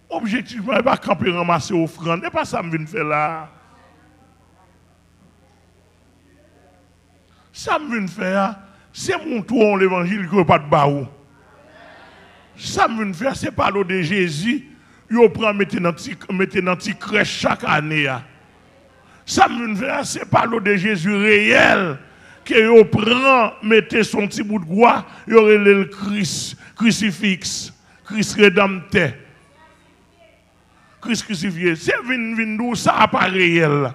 Objectivement, je ne vais pas camper ramasser offrande. Ce n'est pas ça que je viens faire là. Ça que je viens faire. C'est mon tour l'évangile qui n'a pas de barreau. Ça me fait, c'est pas l'eau de Jésus. Il prend mettre dans petit crèche chaque année. Ça me fait, c'est pas l'eau de Jésus réel. Que prend, mettez son petit bout de bois, il y aurait le Christ, crucifix, Christ rédempteur. Christ crucifié. C'est vin ça pas réel.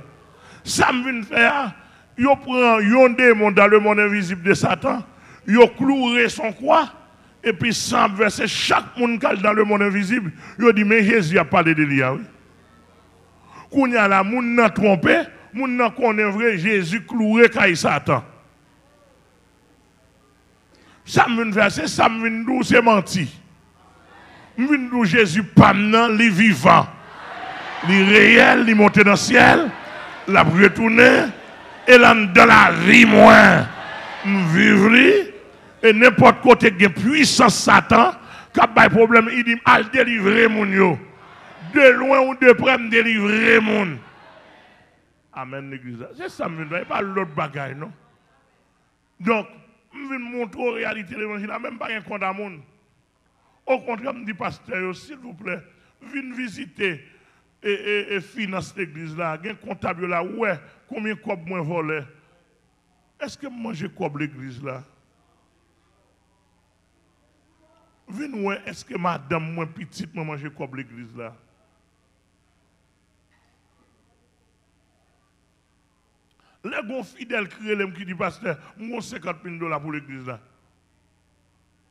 Ça me fait, il prend un démon dans le monde invisible de Satan, il cloué son croix, et puis sans verser chaque monde qui est dans le monde invisible, il dit, mais Jésus a parlé de lui. Quand il y a la monde n'a trompé, monde n'a connaît vrai, Jésus cloué quand Satan. Ça me fait, c'est ça me vient c'est menti. Me vient Jésus pas maintenant, il vivant. Il réel, il monté dans le ciel, il a retourné. Et là, dans la vie, moi, je vivre, et n'importe côté qui a puissance Satan, qui a pas de problème, il dit, al délivrer mon yo. De loin ou de près, me délivrer mon. Amen, l'église. C'est ça, je ne pas l'autre bagaille, non? Donc, je viens montrer la réalité de l'évangile, même pas un compte à monde. Au contraire, je dis, pasteur, s'il vous plaît, venez visiter et finance l'église là, un comptable là, ouais, combien de cobs moins volé? Est-ce que moi j'ai cob l'église là? Venez ouais, est-ce que madame moins petite moi j'ai cob l'église là? Les bons fidèles qui dit pasteur, moi 50 000 $ pour l'église là.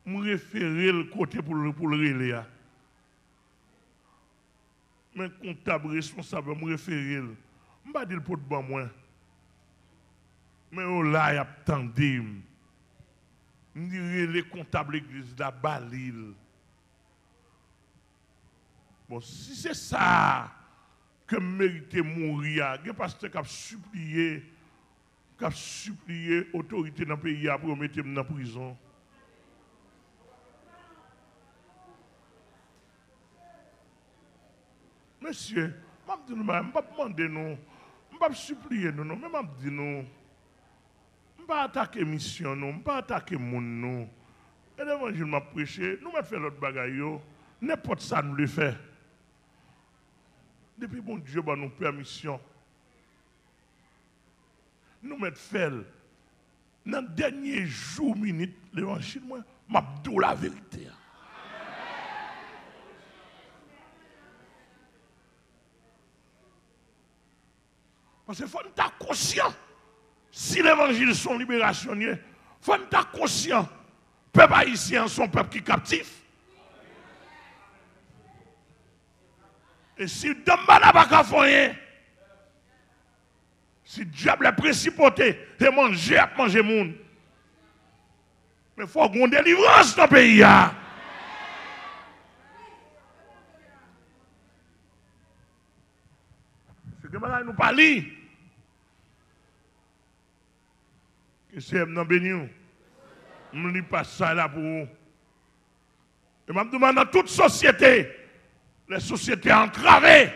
Je référer le côté pour le relais. Mais comptable responsable, je référer. Je ne vais pas dire pour de moi. Mais là, il y a attendu. Je dirais les comptables l'église de Balil. Bon, si c'est ça que mérite mourir, il y a pasteur qui a supplié l'autorité dans le pays pour mettre dans la prison. Monsieur, je ne vais pas demander nous, je ne vais pas supplier nous, mais je dis nous, je ne vais pas attaquer mission, je ne vais pas attaquer le monde. Et l'évangile m'a prêché, nous mettons fait l'autre bagaille, n'importe ça nous le fait. Depuis bon Dieu, bah, nous permission. Nous mettons fait. Dans le dernier jour, minute, l'évangile, moi, m'a dit la vérité. Parce qu'il faut être conscient. Si l'évangile sont libérationniers, il faut être conscient. Peuple haïtien sont peuple qui est captif. Et si Dambala n'a pas fait, si le diable est principauté, et manger à manger monde. Mais il faut qu'on délivrance dans le pays. C'est que maintenant nous parlons. Que c'est dans béni. Je ne dis pas ça là pour vous. Et je me demande dans toute société, les sociétés entravées,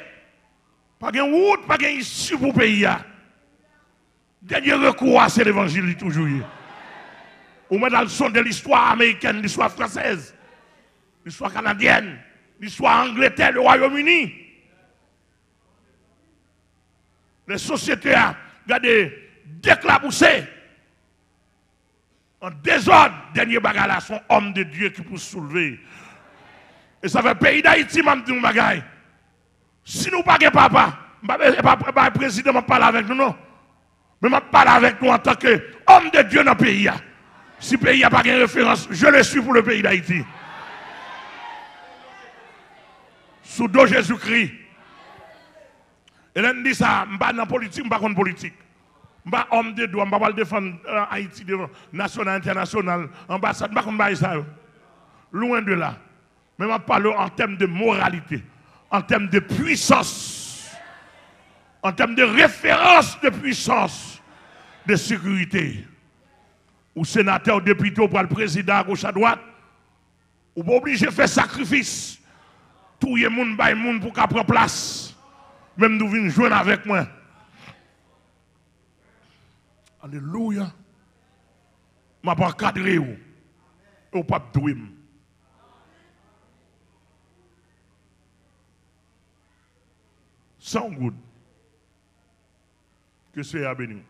pas de route, pas de issue pour le pays. Dernier recours, c'est l'évangile toujours. Ou même dans le son de l'histoire américaine, l'histoire française, l'histoire canadienne, l'histoire Angleterre, le Royaume-Uni. Les sociétés ont regardé déclaboussées. En désordre, dernier bagarre là, sont hommes de Dieu qui peuvent soulever. Et ça fait pays d'Haïti, m'a dit bagaille. Si nous pas de papa, pas président m'a parlé avec nous non. Mais m'a parlé avec nous en tant qu'homme de Dieu dans le pays. Si le pays n'a pas de référence, je le suis pour le pays d'Haïti. Sous dos Jésus-Christ. Et là, on dit ça, je ne suis pas dans la politique, je ne suis pas contre la politique. Je ne suis pas homme de droit, je ne vais pas défendre Haïti devant national, international, ambassade, je ne suis pas ça. Loin de là. Mais je parle en termes de moralité, en termes de puissance, en termes de référence de puissance, de sécurité. Ou sénateur, ou député, ou le président à gauche à droite, ou pas obligé de faire sacrifice. Tout le monde baille monde pour qu'à prendre place. Même nous venons joindre avec moi. Alléluia. Je ne vais pas cadrer ou. Ou pas douer. Sans good. Que c'est à béni.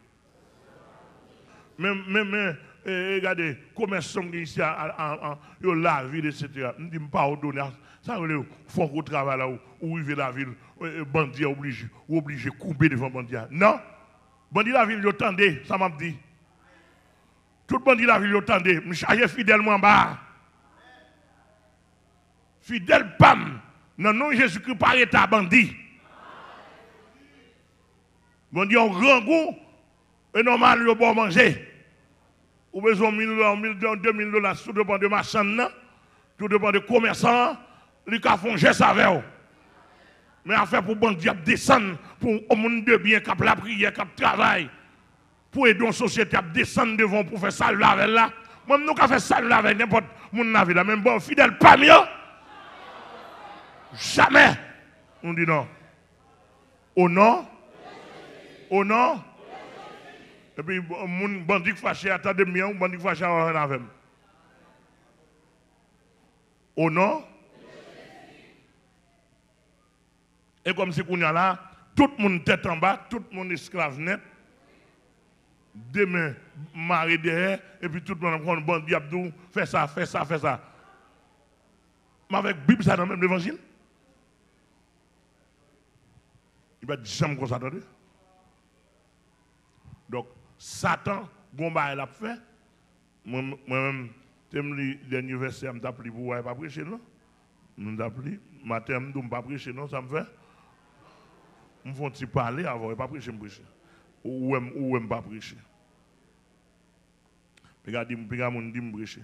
Même, regardez, commerçants ici, la ville, etc. Je ne dis pas ordonner. Ça veut dire, il faut qu'on travaille là où vivre la ville, bandit obligé de couper devant bandit. Non. Bandit la ville, il attendait, ça m'a dit. Tout bandit la ville, il attendait. Je suis fidèlement en bas. Fidèle pam. Non, non, Jésus-Christ par état bandit. Bandit en grand goût. Et normal, il faut manger. Ou besoin de 1 000 $, 2 000 $, tout dépend de marchand, tout dépend de commerçant, ils font geste avec eux. Mais en fait, pour bon Dieu descendre, pour un monde de bien, qui a la prière, qui a le travail, pour aider une société à descendre devant pour faire ça avec là. Même nous qui fait ça avec n'importe qui dans la vie, même bon, fidèle pas mieux. Jamais. On dit non. Au nom. Au nom. Et puis, mon bandit fâché, attendez bien, bandit fâché avec. Au nom. Et comme si qu'on y a là, tout le monde tête en bas, tout le monde esclave net. Demain, maré derrière, et puis tout le monde prend un bandit abdou, fait ça, fait ça, fait ça. Mais avec Bible, ça dans même l'évangile. Il va dire jamais comme ça, attendez. Donc, Satan, Gomba, il a fait. Moi-même, le dernier verset, je m'ai appelé pour ne pas prêcher, non? Je m'ai appelé, matin, je ne pas prêcher, non? Ça me fait. Je me fais parler avant, je ne pas prêcher, je prêcher. Ou je ne pas prêcher. Regardez, je me prêcher.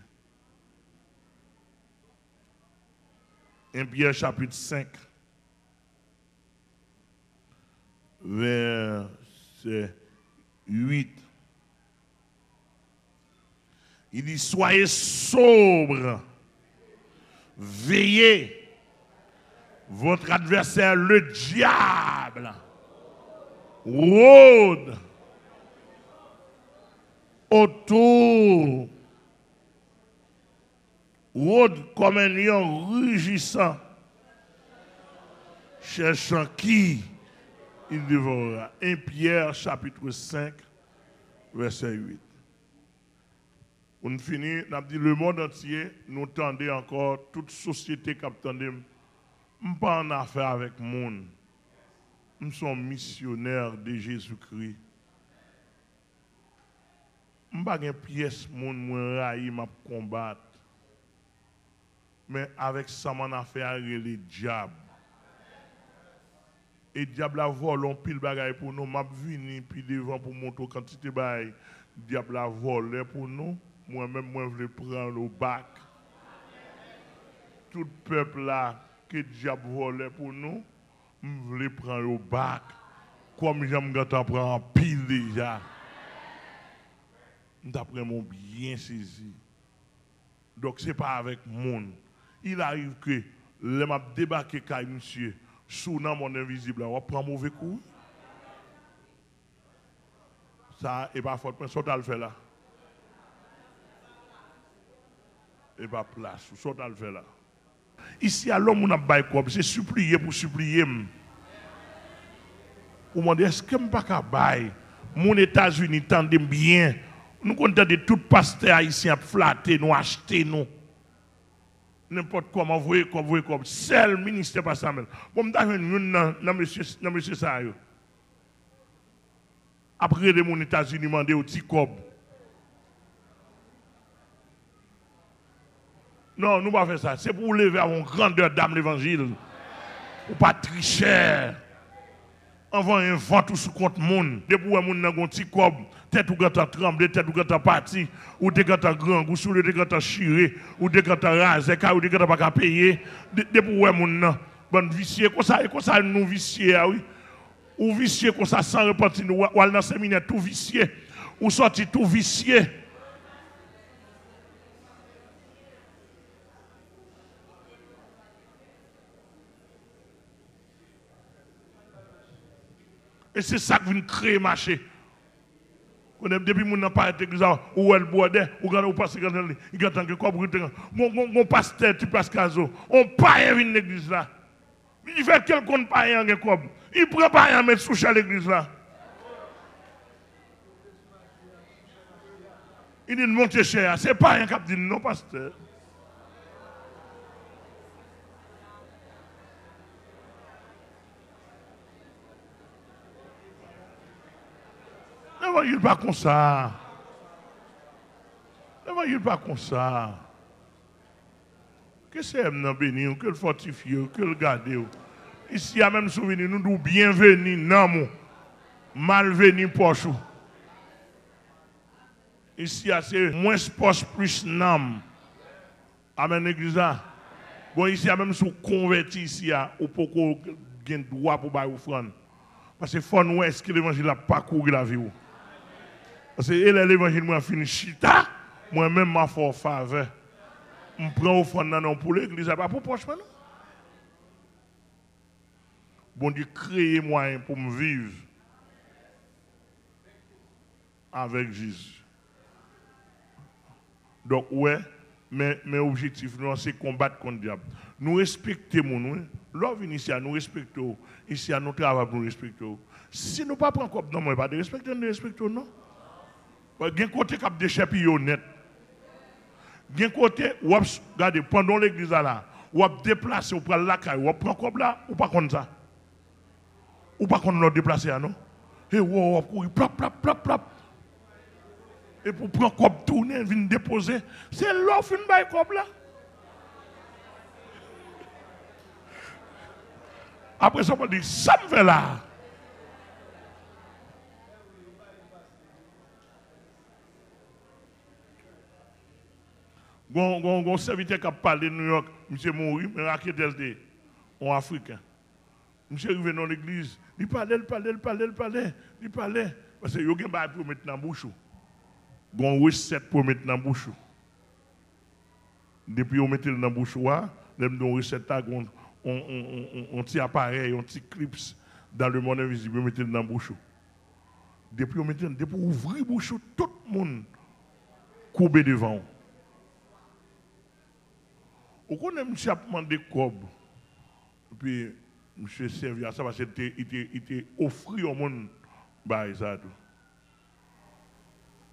1 Pierre chapitre 5, verset 8. Il dit, soyez sobres, veillez. Votre adversaire, le diable, rôde autour, rôde comme un lion rugissant, cherchant qui il dévorera. 1 Pierre chapitre 5, verset 8. On finit, on a dit le monde entier, nous tendez encore, toute société qui attendait, je ne pas en affaire avec le monde. Nous sommes missionnaires de Jésus-Christ. Je ne pas une pièce, monde, moi, raï, m'a combattre. Mais avec ça, mon affaire, le diable. Et le diable a volé un pile bagaille pour nous. M'a venu puis devant pour montrer quantité de bagaille. Le diable a volé pour nous. Moi-même, moi, je veux prendre au bac. Tout peuple là, que le diable volait pour nous, je veux prendre au bac. Comme j'aime quand prend en pile déjà. D'après mon bien saisi. Donc, ce n'est pas avec le monde. Il arrive que les m'a débarqué quand monsieur, sous mon invisible, on prend mauvais coup. Ça, et pas faute, mais ça, tu le fait là. Et pas place, ça, tu le fait là. Ici, à l'homme, on a bail quoi, c'est supplier pour supplier. Ou m'en dit, est-ce que je ne peux pas bail? Mon États-Unis tendent bien. Nous comptons de tout pasteur haïtien flatter, nous acheter, nous. N'importe comment, vous voyez comme. Seul ministère pas ça même. Bon, je monsieur ça. Après, les États-Unis demandent au petit cob. Non, nous ne pas faire ça. C'est pour lever à une grandeur d'âme l'évangile. Ou pas tricher. Avant un vent tout sous compte monde. Depuis où moun nan gon ti kob, tête ou gata tremble, tête ou gata parti, ou de gata grand, ou sous le de gata chiré, ou de gata rasé, ou de gata pas payer. Depuis où moun nan bon vicieux comme ça nous vicieux oui. Ou vicieux comme ça sans repentir nous ou dans séminaire tout vicieux, ou sorti tout vicieux. Et c'est ça qui vient créer marché. Depuis que nous n'avons pas été ou elle boit, ou passe il y a tant que quoi, mon pasteur, tu passes caso, on paye une l'église là. Il fait quelqu'un paye un quoi. Il prend pas un mettre sous l'église là. Il dit monter cher, c'est pas un qui dit non, pasteur. L'évangile pas comme ça. L'évangile pas comme ça. Que c'est un béni, que le fortifier, que le garder. Ici, il y a même souvenir, nous disons bienvenue, non, malvenu, poche. Ici, c'est moins poche, plus nam. Amen, l'église. Bon, ici, il y a même sous converti, ici, ou pour qu'on ait droit pour bailler offrande. Parce que faut nous est-ce que l'évangile n'a pas couru la vie. Parce que l'évangile m'a fini chita, moi-même m'a fait faveur. Je prends offrande non pour l'église, pas pour poche non. Bon Dieu créer moyen pour me vivre avec Jésus. Donc ouais, mais objectif nous c'est combattre contre le diable. Nous respectons nous. L'homme ici nous respectons. Ici nous travaillons pour nous respecter. Si nous ne prenons pas non, moi pas de respecter, nous respectons non. Il y a un côté qui a déchiré honnête. Il y a un côté où regardez pendant l'église là, où déplacer, ou prendre la caille, ou prend comme là, ou pas comme ça. Ou pas qu'on nous déplacer non. Et ou plop plop plop plop. Et pour prendre comme tourner, venir déposer, c'est l'offre une baille comme là. Après ça on dit ça me fait là. Gon serviteur qui a parlé de New York, monsieur Mouri, mais raquetel en africain. Monsieur est arrivé dans l'église, il parlait. Parce que il y a un bail pour mettre dans la bouche. Il y a une recette pour mettre dans la bouche. Depuis qu'on mettait dans la bouche, on a une recette, on petit appareil, un petit clips dans le monde invisible, on mettait dans la bouche. Depuis qu'on mettait, depuis ouvrir la bouche, tout le monde courbé devant. Vous connaissez monsieur a demandé cob. Puis monsieur servi à ça parce qu'il était offert au monde. Bah, ça tout.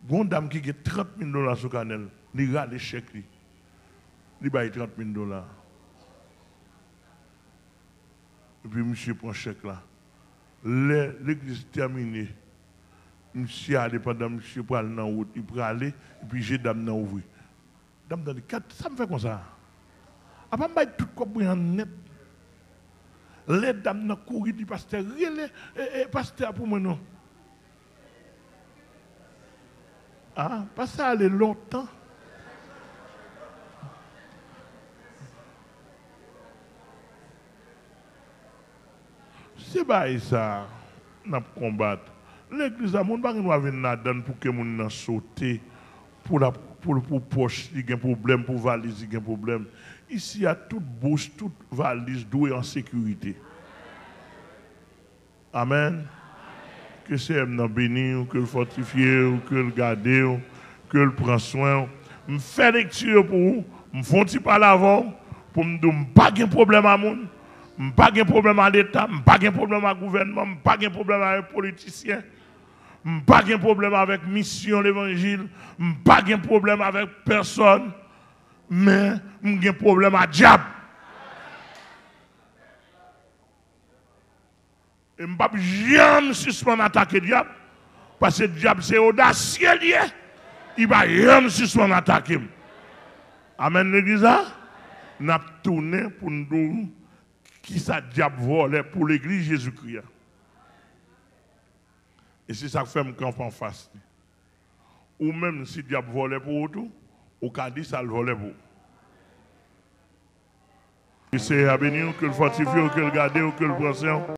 Une dame qui a 30 000 dollars sur le canal, il a les chèques. Il a 30 000 dollars. Et puis, monsieur prend le chèque là. L'église terminée. Monsieur allé pendant monsieur pour aller dans la route. Il peut aller, et puis j'ai dame dans ouvrir. Dame dans le cadre, ça me fait comme ça. Après, je vais tout comprendre net. Les dames dans courir du pasteur, pasteur pour moi non. Ah, pas ça aller longtemps. C'est pas ça, nous combattre. L'église a mon pas venir là-dedans pour que mon sauter pour poche, il y a un problème, pour valise, il y a un problème. Ici, il y a toute bouche, toute valise douée en sécurité. Amen. Que c'est nous bénir, que le fortifier, que le garder, que le prendre soin. Je fais lecture pour vous, je fais un petit pas l'avant pour me dire que je n'ai pas de problème à mon. Je n'ai pas de problème à l'État, je n'ai pas de problème à gouvernement, je n'ai pas de problème avec les politiciens. Je n'ai pas de problème avec la mission de l'évangile, je n'ai pas de problème avec personne, mais j'ai un problème à diable. Et je ne peux jamais suspendre attaquer le diable, parce que le diable c'est audacieux, il va jamais suspendre attaquer. Amen l'église. Nous avons tourné pour nous dire qui ça diable volait pour l'église Jésus-Christ. Et c'est ça que fait mon camp en face. Ou même si le diable volait pour tout, au cas dit ça le volait pour. Que c'est à bénir, que le fortifier, que le garder, que le prendre.